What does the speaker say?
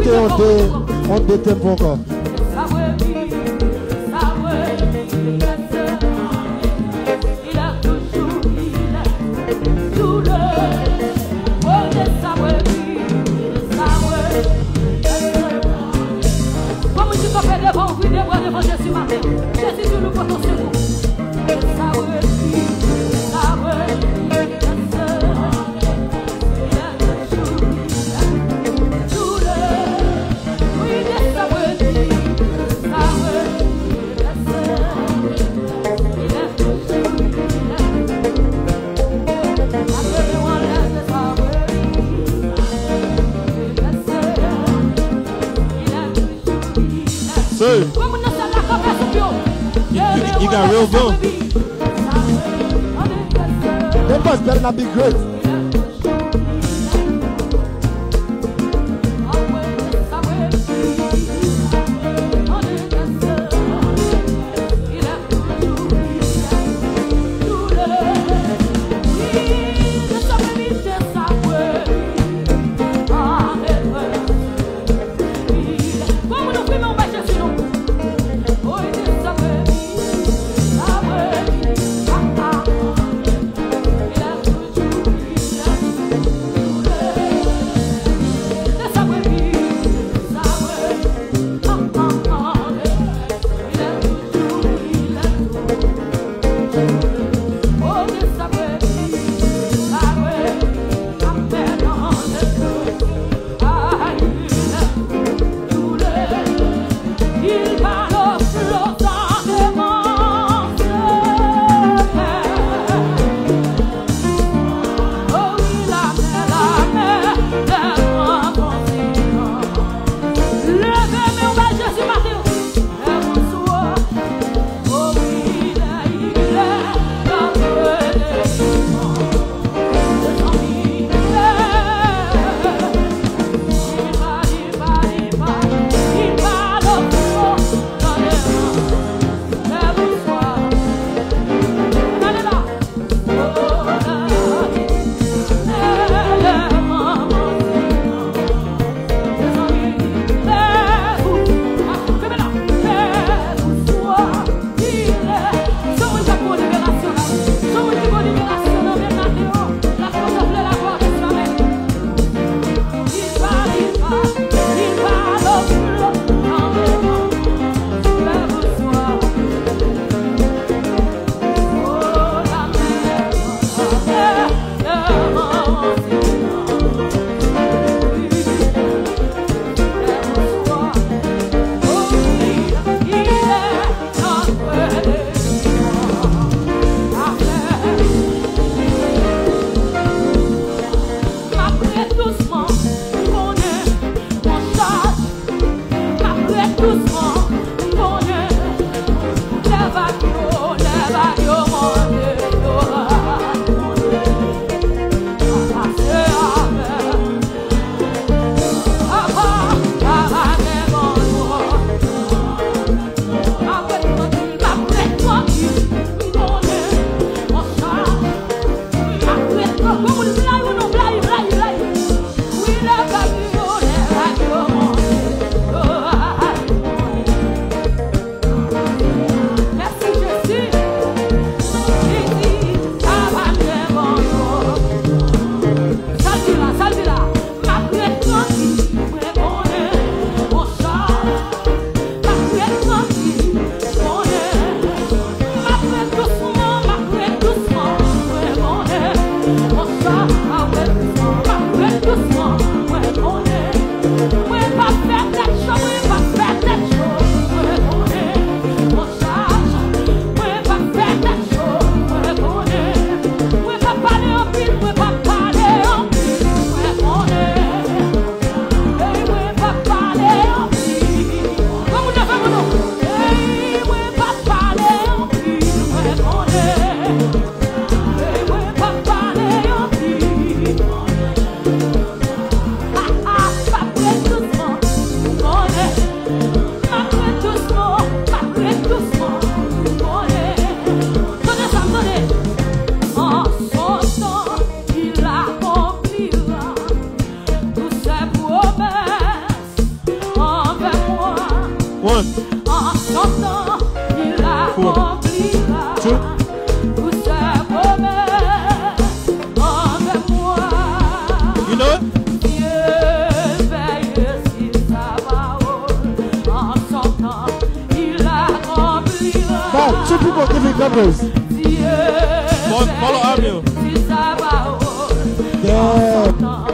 on te tempo encore. Jésus matin, Jésus nous porte au secours. You got real vote. That bus better not be good. One. En son temps, il accomplira. Two. Pour sa promesse envers moi. You know it? Dieu veille sur sa parole. En son temps, il accomplira. But two people giving numbers. Dieu Follow Amir. veille sur sa parole. En Yeah. son temps,